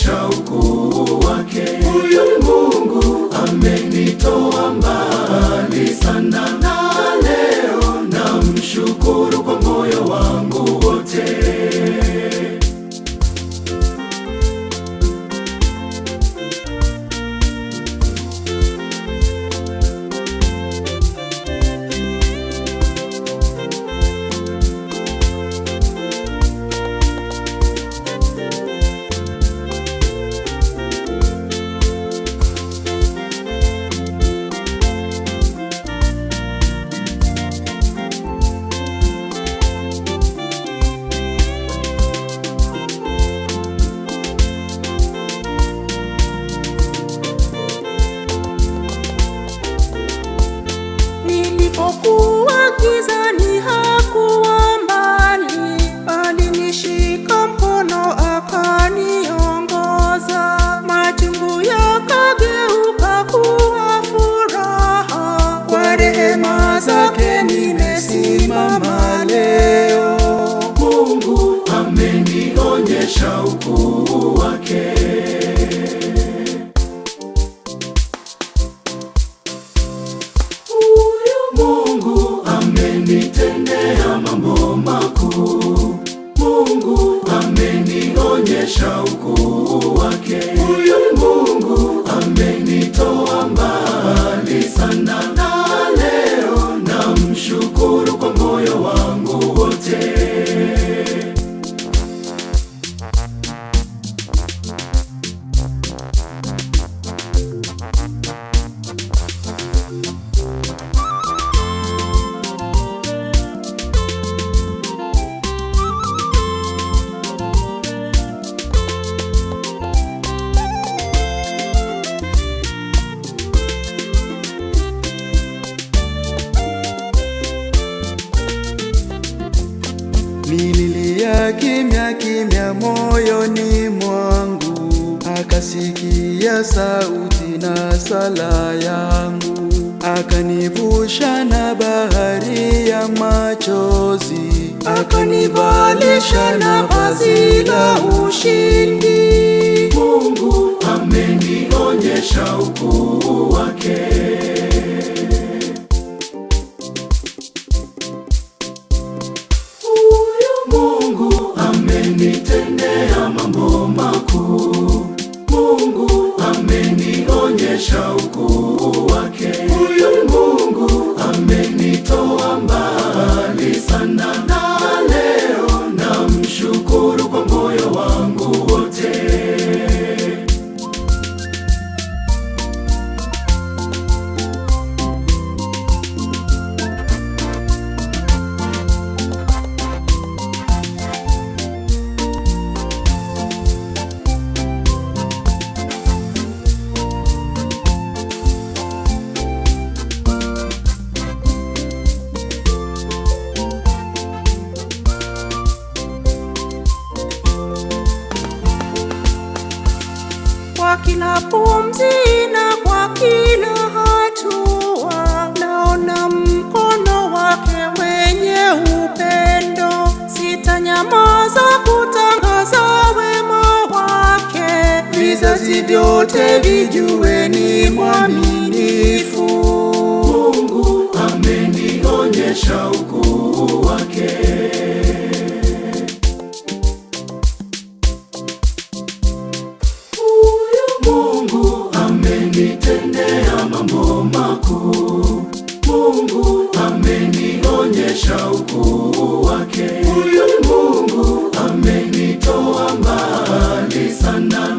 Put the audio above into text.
amenionesha ukuu wake. Huyu ni Mungu amenitoa mbali sana, na leo namshukuru kwa moyo wangu wote. Nilipokuwa gizani hakuwa mbali, alinishika mkono akaniongoza. Machungu yakageuka kuwa furaha, kwa rehema zake nimesimama leo. Mungu amenionyesha ukuu wake. Mungu amenitendea mambo makuu. Mungu amenionyesha ukuu wake. Huyu ni Mungu amenitoa mbali sana, na leo namshukuru kwa moyo wangu wote. Nililia kimya kimya moyoni mwangu, akasikia sauti na sala yangu, akanivusha na bahari ya machozi, akanivalisha na vazi la ushindi. Mungu amenionyesha ukuu wake. Mungu amenitendea mambo makuu. Mungu amenionyesha ukuu wake. Huyu ni Mungu amenitoa mbali sana, na leo namshukuru kwa moyo wangu wote. Kwa kila pumzi na kwa kila hatua, naona mkono wake wenye upendo. Sitanyamaza kutangaza wema wake, vizazi vyote vijue ni mwaminifu. Mungu amenionyesha ukuu wake. Mungu amenitendea mambo makuu. Mungu amenionyesha ukuu wake. Huyu ni Mungu amenitoa mbali sana.